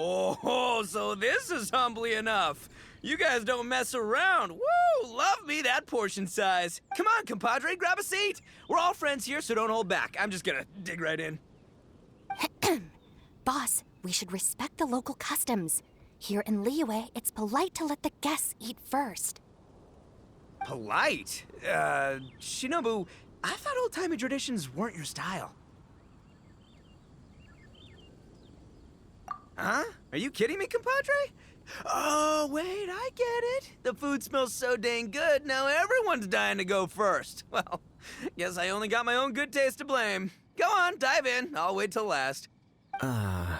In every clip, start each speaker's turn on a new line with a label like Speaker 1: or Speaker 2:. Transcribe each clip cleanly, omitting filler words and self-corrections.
Speaker 1: Oh, so this is humbly enough. You guys don't mess around. Woo! Love me that portion size. Come on, compadre, grab a seat. We're all friends here, so don't hold back. I'm just gonna dig right in.
Speaker 2: Boss, we should respect the local customs. Here in Liyue, it's polite to let the guests eat first.
Speaker 1: Polite? Shinobu, I thought old-timey traditions weren't your style. Huh? Are you kidding me, compadre? Oh, wait, I get it. The food smells so dang good, now everyone's dying to go first. Well, guess I only got my own good taste to blame. Go on, dive in. I'll wait till last.
Speaker 3: I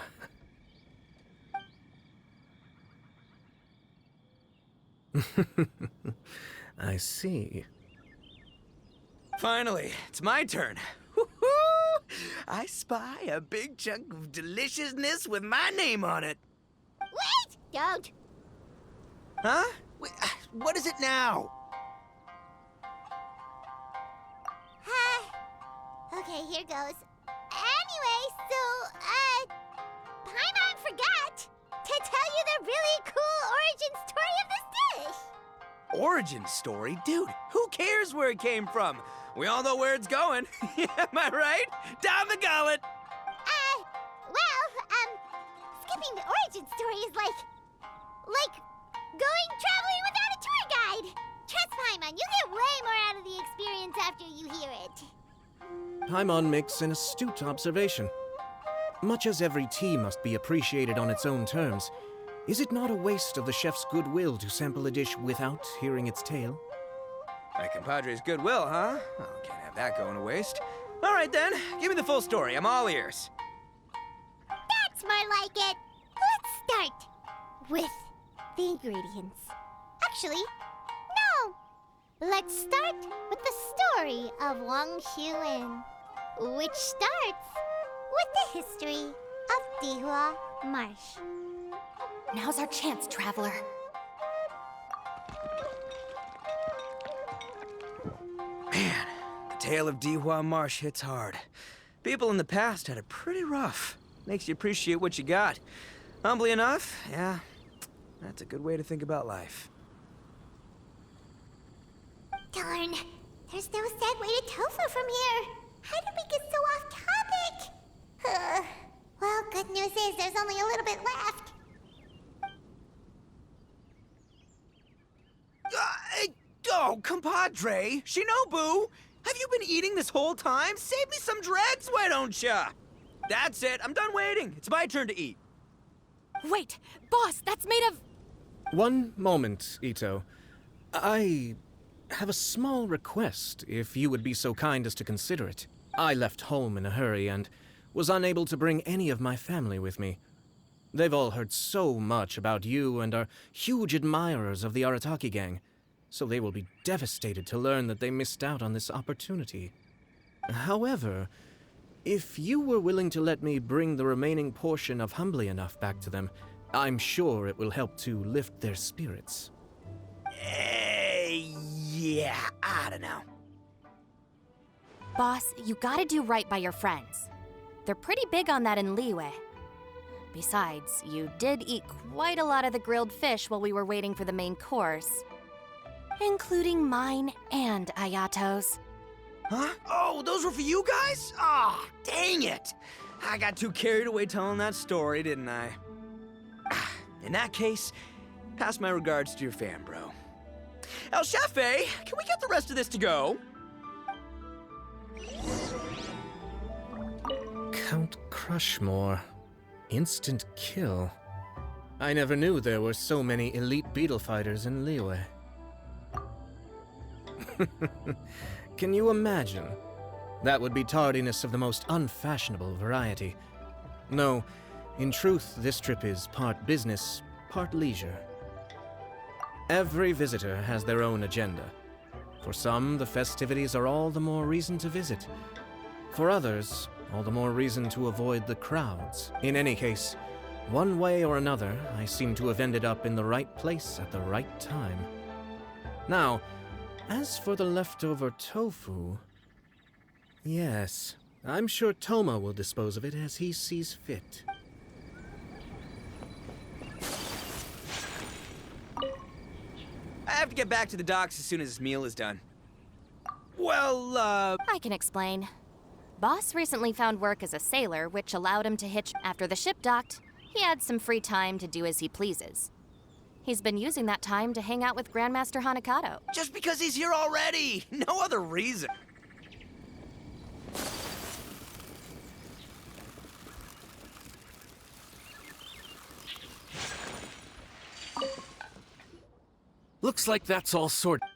Speaker 3: see.
Speaker 1: Finally, it's my turn. Woo-hoo! I spy a big chunk of deliciousness with my name on it.
Speaker 4: Wait! Don't!
Speaker 1: Huh? Wait, what is it now?
Speaker 4: Okay, here goes. Anyway, so, Paimon forgot to tell you the really cool origin story of this dish.
Speaker 1: Origin story? Dude, who cares where it came from? We all know where it's going. Am I right? Down the gullet!
Speaker 4: Skipping the origin story is like going traveling without a tour guide. Trust Paimon, you get way more out of the experience after you hear it.
Speaker 3: Paimon makes an astute observation. Much as every tea must be appreciated on its own terms, is it not a waste of the chef's goodwill to sample a dish without hearing its tale?
Speaker 1: My compadre's goodwill, huh? Oh, can't have that going to waste. All right then, give me the full story. I'm all ears.
Speaker 4: That's more like it. Let's start with the ingredients. Actually, no. Let's start with the story of Wang Xuan, which starts with the history of Dihua Marsh.
Speaker 2: Now's our chance, traveler.
Speaker 1: Man, the tale of Dihua Marsh hits hard. People in the past had it pretty rough. Makes you appreciate what you got. Humbly enough, yeah, that's a good way to think about life.
Speaker 4: Darn, there's no sad way to tofu from here. How did we get so off topic? Well, good news is there's only a little bit left.
Speaker 1: Oh, compadre, Shinobu, have you been eating this whole time? Save me some dregs, why don't ya? That's it, I'm done waiting. It's my turn to eat.
Speaker 2: Wait, boss, that's made of...
Speaker 3: One moment, Ito. I have a small request, if you would be so kind as to consider it. I left home in a hurry and was unable to bring any of my family with me. They've all heard so much about you and are huge admirers of the Arataki gang, so they will be devastated to learn that they missed out on this opportunity. However, if you were willing to let me bring the remaining portion of Humbly Enough back to them, I'm sure it will help to lift their spirits.
Speaker 1: Yeah, I don't know.
Speaker 2: Boss, you gotta do right by your friends. They're pretty big on that in Liyue. Besides, you did eat quite a lot of the grilled fish while we were waiting for the main course. Including mine and Ayato's.
Speaker 1: Huh? Oh, those were for you guys? Ah, dang it! I got too carried away telling that story, didn't I? In that case, pass my regards to your fan, bro. El Chefe, can we get the rest of this to go?
Speaker 3: Count Crushmore. Instant kill. I never knew there were so many elite beetle fighters in Liyue. Can you imagine? That would be tardiness of the most unfashionable variety. No, in truth, this trip is part business, part leisure. Every visitor has their own agenda. For some, the festivities are all the more reason to visit. For others, all the more reason to avoid the crowds. In any case, one way or another, I seem to have ended up in the right place at the right time. Now, as for the leftover tofu... Yes, I'm sure Toma will dispose of it as he sees fit.
Speaker 1: have to get back to the docks as soon as this meal is done. Well,
Speaker 2: I can explain. Boss recently found work as a sailor, which allowed him to hitch after the ship docked. He had some free time to do as he pleases. He's been using that time to hang out with Grandmaster Hanakato.
Speaker 1: just because he's here already. No other reason.
Speaker 5: Looks like that's all sorted.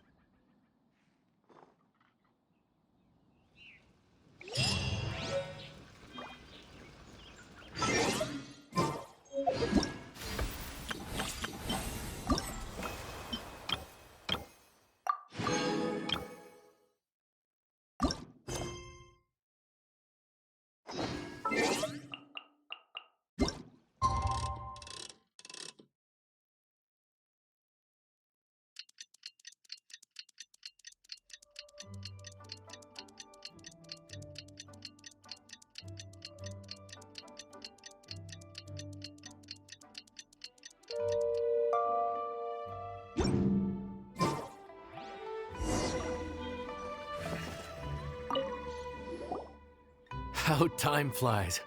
Speaker 5: How time flies.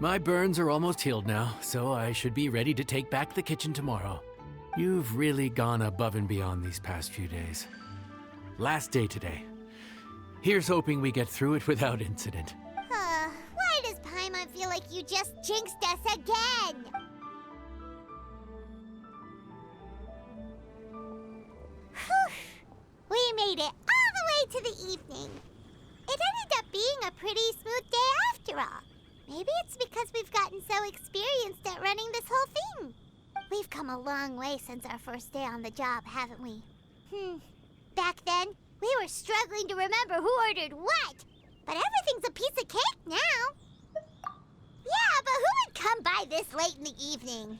Speaker 5: My burns are almost healed now, so I should be ready to take back the kitchen tomorrow. You've really gone above and beyond these past few days. Last day today. Here's hoping we get through it without incident.
Speaker 4: Why does Paimon feel like you just jinxed us again? Whew. We made it all the way to the evening. It ended up being a pretty smooth day after all. Maybe it's because we've gotten so experienced at running this whole thing. We've come a long way since our first day on the job, haven't we? Back then, we were struggling to remember who ordered what. But everything's a piece of cake now. Yeah, but who would come by this late in the evening?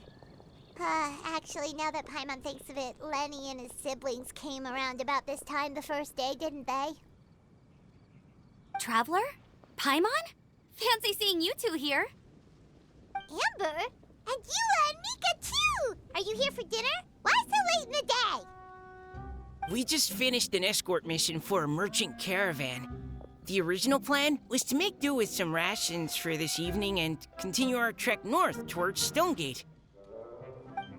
Speaker 4: Actually, now that Paimon thinks of it, Lenny and his siblings came around about this time the first day, didn't they?
Speaker 2: Traveler? Paimon? Fancy seeing you two here.
Speaker 4: Amber? And Eula and Mika, too! Are you here for dinner? Why so late in the day?
Speaker 6: We just finished an escort mission for a merchant caravan. The original plan was to make do with some rations for this evening and continue our trek north towards Stonegate.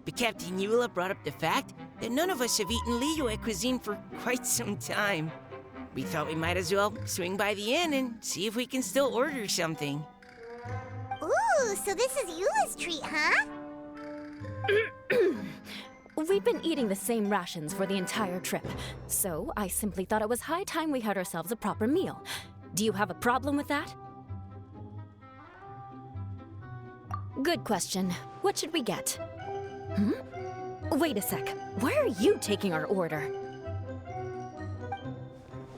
Speaker 6: But Captain Eula brought up the fact that none of us have eaten Liyue cuisine for quite some time. We thought we might as well swing by the inn and see if we can still order something.
Speaker 4: Ooh, so this is Eula's treat, huh?
Speaker 7: We've been eating the same rations for the entire trip, so I simply thought it was high time we had ourselves a proper meal. Do you have a problem with that? Good question. What should we get? Wait a sec. Why are you taking our order?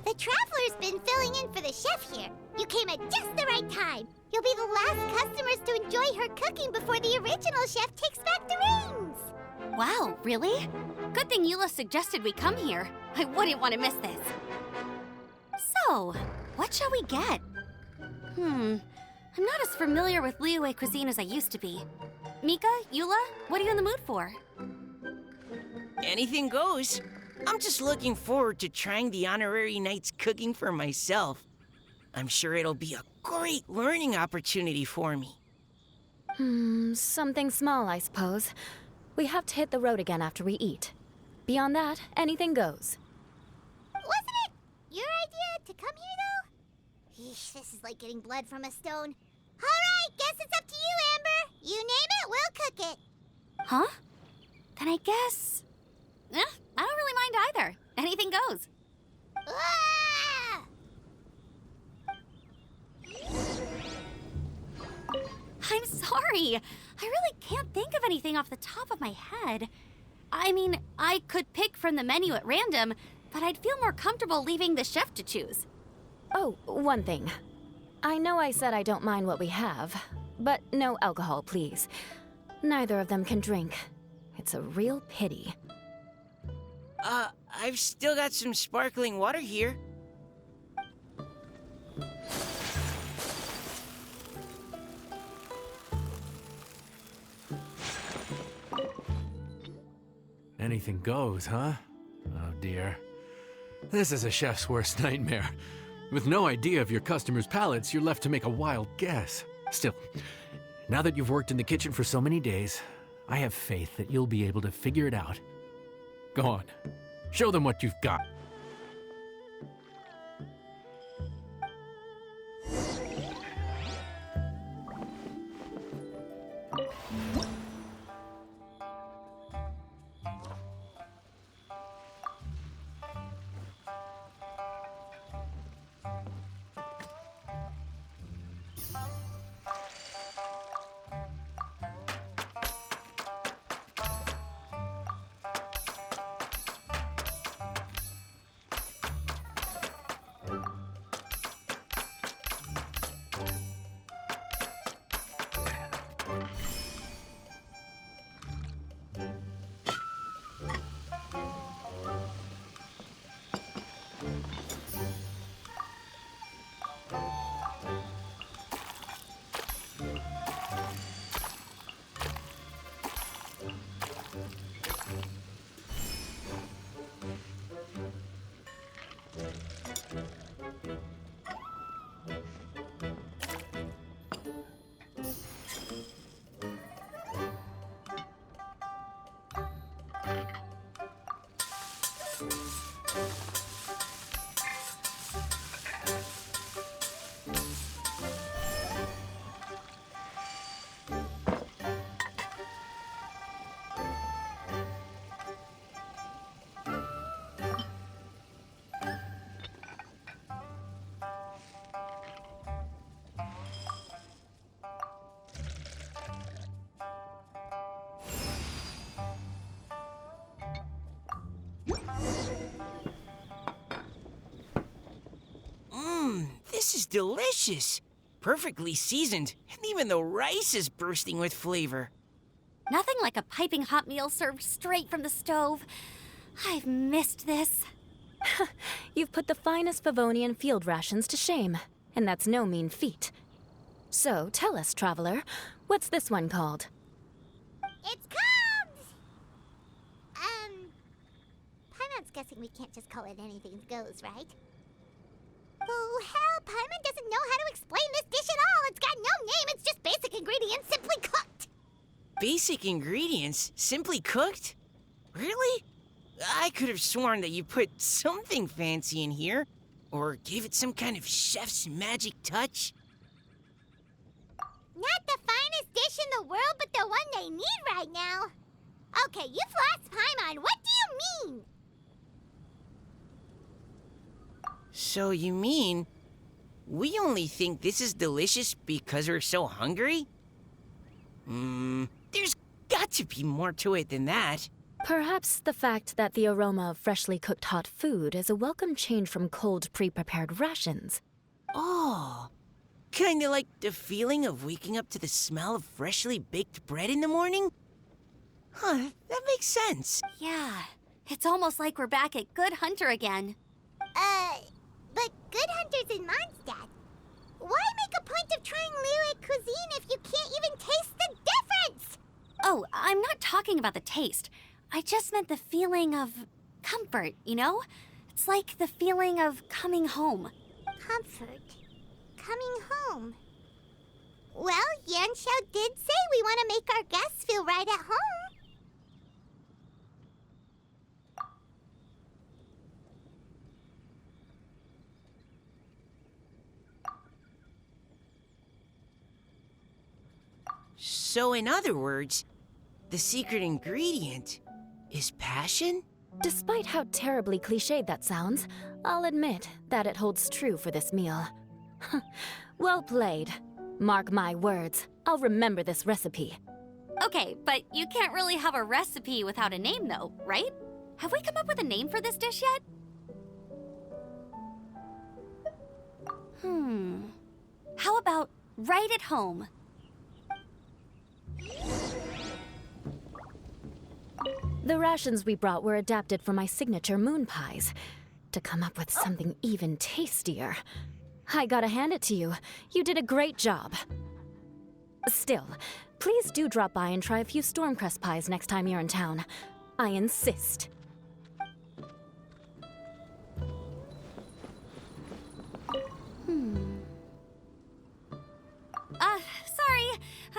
Speaker 4: The Traveler's been filling in for the chef here. You came at just the right time. You'll be the last customers to enjoy her cooking before the original chef takes back the reins.
Speaker 2: Wow, really? Good thing Eula suggested we come here. I wouldn't want to miss this. So, what shall we get? I'm not as familiar with Liyue cuisine as I used to be. Mika, Eula, what are you in the mood for?
Speaker 6: Anything goes. I'm just looking forward to trying the honorary knight's cooking for myself. I'm sure it'll be a great learning opportunity for me.
Speaker 7: Something small, I suppose. We have to hit the road again after we eat. Beyond that, anything goes.
Speaker 4: Wasn't it your idea to come here, though? Yeesh, this is like getting blood from a stone. All right, guess it's up to you, Amber. You name it, we'll cook it.
Speaker 2: Huh? Then I guess... I don't really mind either. Anything goes.
Speaker 4: Ah!
Speaker 2: I'm sorry. I really can't think of anything off the top of my head. I mean, I could pick from the menu at random, but I'd feel more comfortable leaving the chef to choose.
Speaker 7: Oh, one thing. I know I said I don't mind what we have, but no alcohol, please. Neither of them can drink. It's a real pity.
Speaker 6: I've still got some sparkling water here.
Speaker 5: Anything goes, huh? dear. This is a chef's worst nightmare. With no idea of your customers' palates, you're left to make a wild guess. Still, now that you've worked in the kitchen for so many days, I have faith that you'll be able to figure it out. Go on, show them what you've got.
Speaker 6: This is delicious. Perfectly seasoned, and even the rice is bursting with flavor.
Speaker 2: Nothing like a piping hot meal served straight from the stove. I've missed this.
Speaker 7: You've put the finest Favonian field rations to shame, and that's no mean feat. So, tell us, traveler, what's this one called?
Speaker 4: It's called... Paimon's guessing we can't just call it anything goes, right? Oh, hell, Paimon doesn't know how to explain this dish at all. It's got no name, it's just basic ingredients simply cooked.
Speaker 6: Basic ingredients? Simply cooked? Really? I could have sworn that you put something fancy in here, or gave it some kind of chef's magic touch.
Speaker 4: Not the finest dish in the world, but the one they need right now. Okay, you've lost Paimon. What do you mean?
Speaker 6: So you mean, we only think this is delicious because we're so hungry? There's got to be more to it than that.
Speaker 7: Perhaps the fact that the aroma of freshly cooked hot food is a welcome change from cold, pre-prepared rations.
Speaker 6: Oh, kinda like the feeling of waking up to the smell of freshly baked bread in the morning? Huh, that makes sense.
Speaker 2: Yeah, it's almost like we're back at Good Hunter again.
Speaker 4: But Good Hunter's in Mondstadt. Why make a point of trying Lyric cuisine if you can't even taste the difference?
Speaker 2: Oh, I'm not talking about the taste. I just meant the feeling of comfort, you know? It's like the feeling of coming home.
Speaker 4: Comfort. Coming home. Well, Yanxiao did say we want to make our guests feel right at home.
Speaker 6: So in other words, the secret ingredient is passion?
Speaker 7: Despite how terribly cliched that sounds, I'll admit that it holds true for this meal. Well played. Mark my words, I'll remember this recipe.
Speaker 2: Okay, but you can't really have a recipe without a name though, right? Have we come up with a name for this dish yet? How about right at home?
Speaker 7: The rations we brought were adapted for my signature moon pies. To come up with something even tastier. I gotta hand it to you. You did a great job. Still, please do drop by and try a few Stormcrest pies next time you're in town. I insist.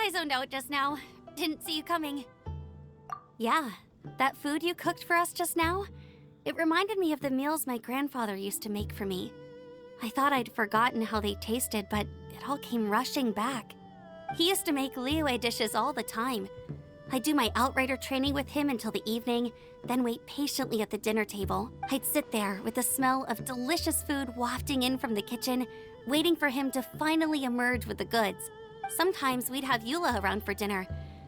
Speaker 2: I zoned out just now. Didn't see you coming. Yeah, that food you cooked for us just now? It reminded me of the meals my grandfather used to make for me. I thought I'd forgotten how they tasted, but it all came rushing back. He used to make Liyue dishes all the time. I'd do my outrider training with him until the evening, then wait patiently at the dinner table. I'd sit there with the smell of delicious food wafting in from the kitchen, waiting for him to finally emerge with the goods. Sometimes we'd have Eula around for dinner,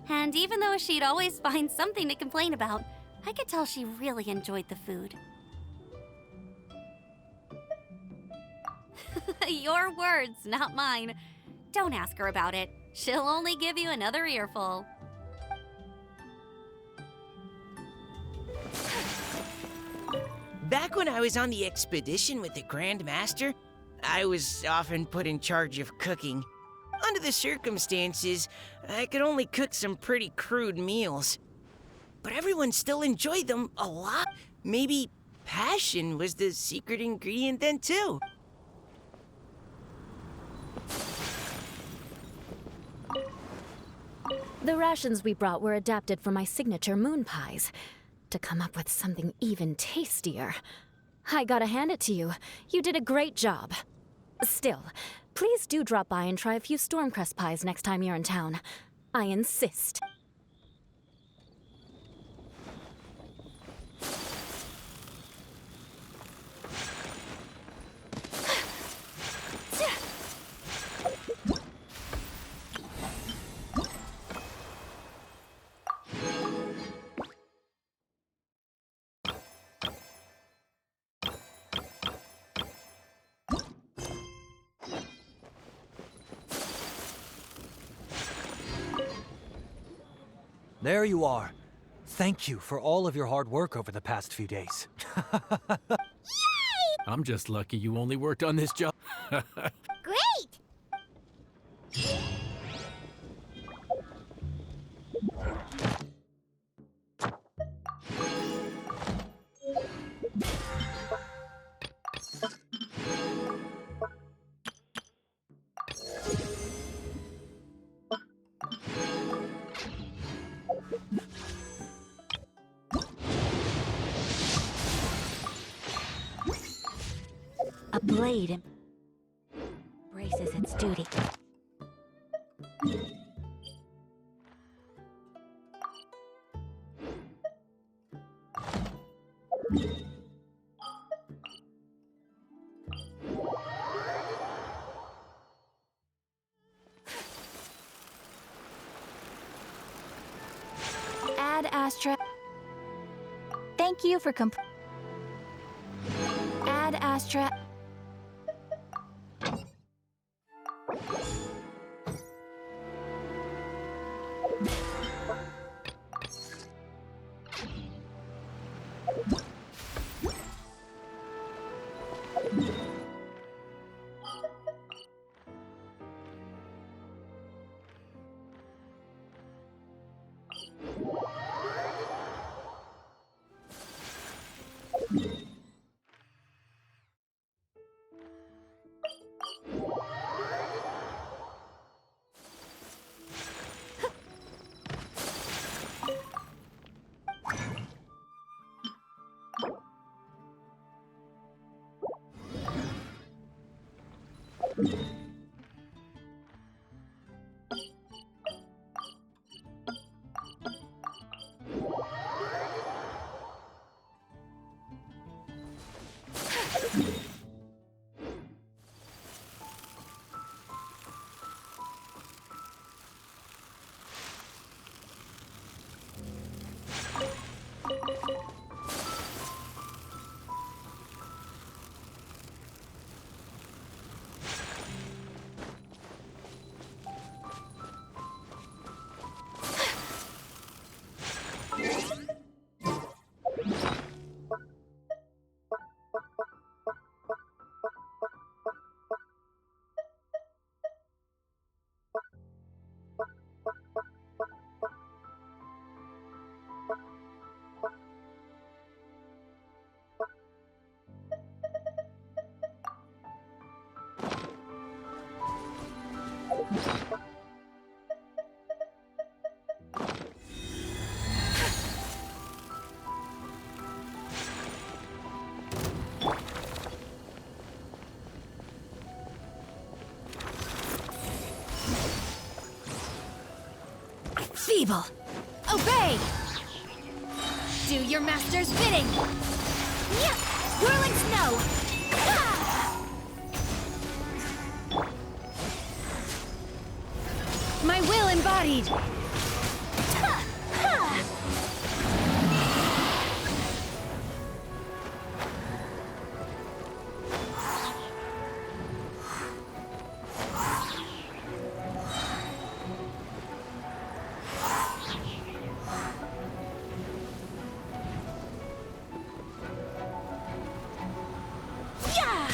Speaker 2: and even though she'd always find something to complain about, I could tell she really enjoyed the food. Your words, not mine. Don't ask her about it. She'll only give you another earful.
Speaker 6: Back when I was on the expedition with the Grand Master, I was often put in charge of cooking. Under the circumstances, I could only cook some pretty crude meals. But everyone still enjoyed them a lot. Maybe passion was the secret ingredient then, too.
Speaker 7: The rations we brought were adapted for my signature moon pies. To come up with something even tastier. I gotta hand it to you. You did a great job. Still, please do drop by and try a few Stormcrest pies next time you're in town. I insist.
Speaker 8: There you are. Thank you for all of your hard work over the past few days.
Speaker 5: I'm just lucky you only worked on this job.
Speaker 4: Great!
Speaker 7: A blade embraces its duty.
Speaker 9: Ad Astra. Thank you for Ad Astra.
Speaker 2: Obey! Do your master's bidding! Yeah! Whirling snow! Ah! My will embodied! Ha! Ha! Yeah!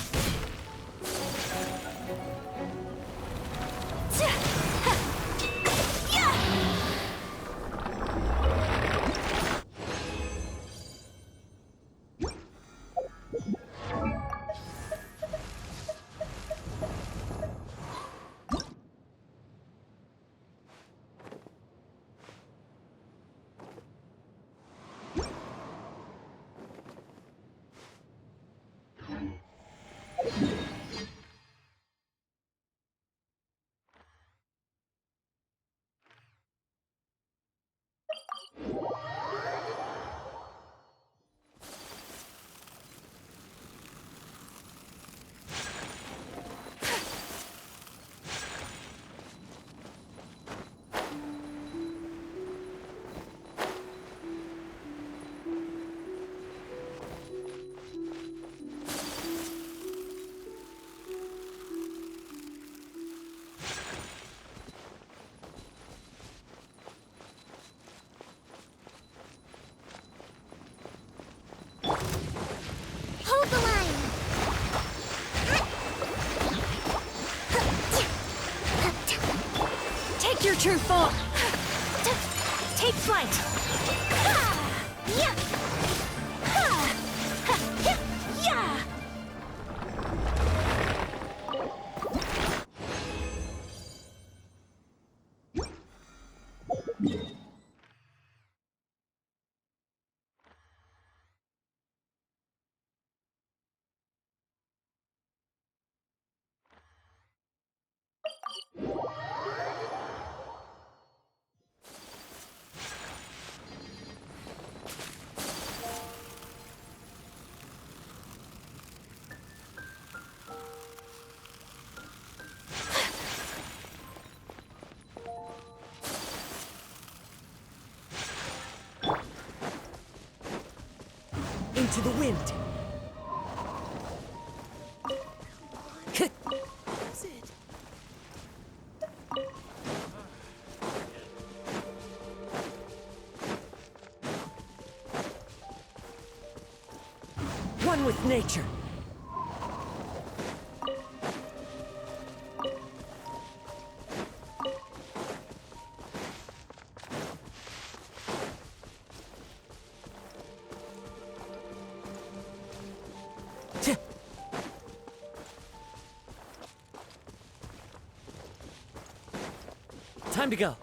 Speaker 4: Hold the line!
Speaker 2: Take your true form! Take flight!
Speaker 4: Yeah!
Speaker 2: Yeah!
Speaker 1: Into the wind. One with nature. Time to go.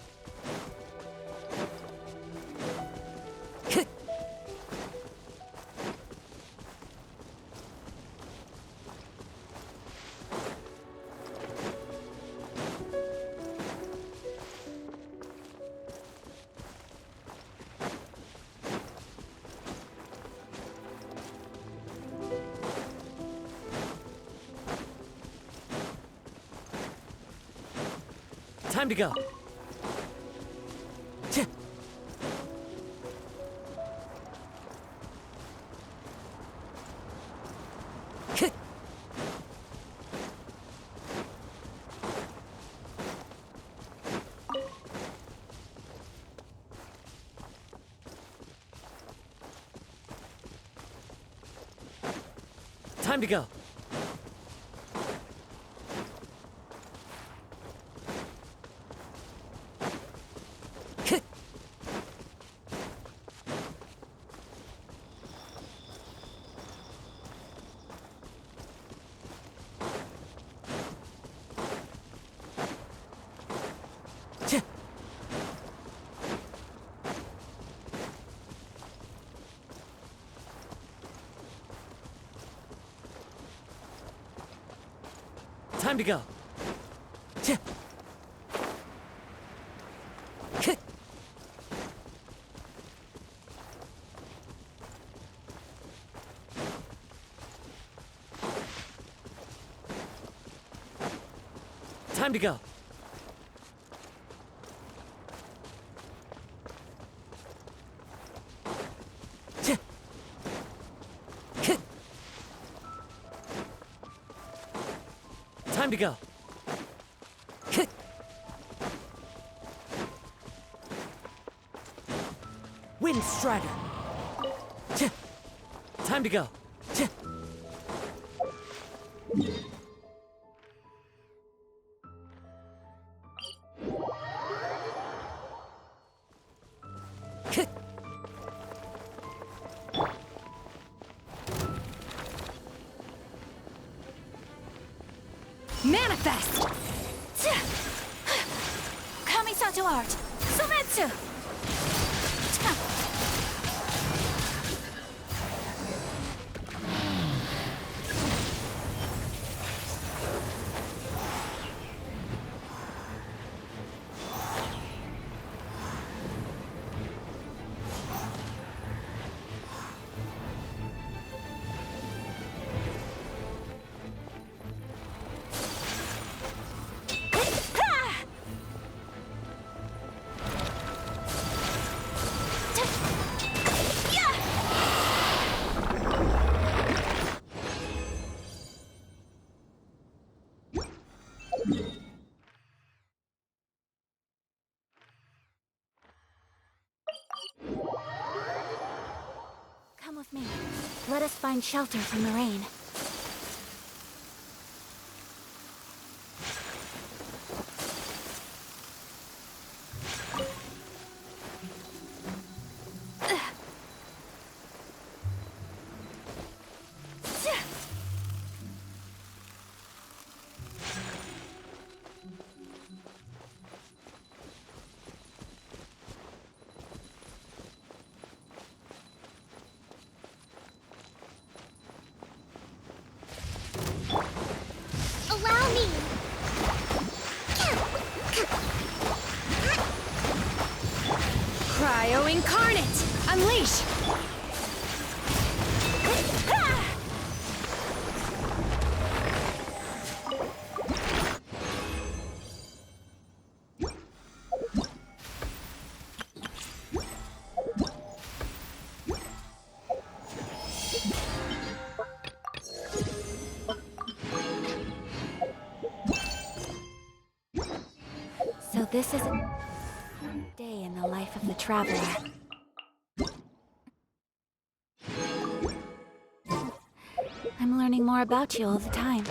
Speaker 1: Time to go. Time to go. Time to go. Time to go. Time to go. Wind Strider. Time to go.
Speaker 9: Manifest! Kamisato art! Sometsu! Come with me. Let us find shelter from the rain.
Speaker 4: Allow me.
Speaker 2: Cryo Incarnate! Unleash!
Speaker 9: So this is a day in the life of the traveler. I'm learning more about you all the time.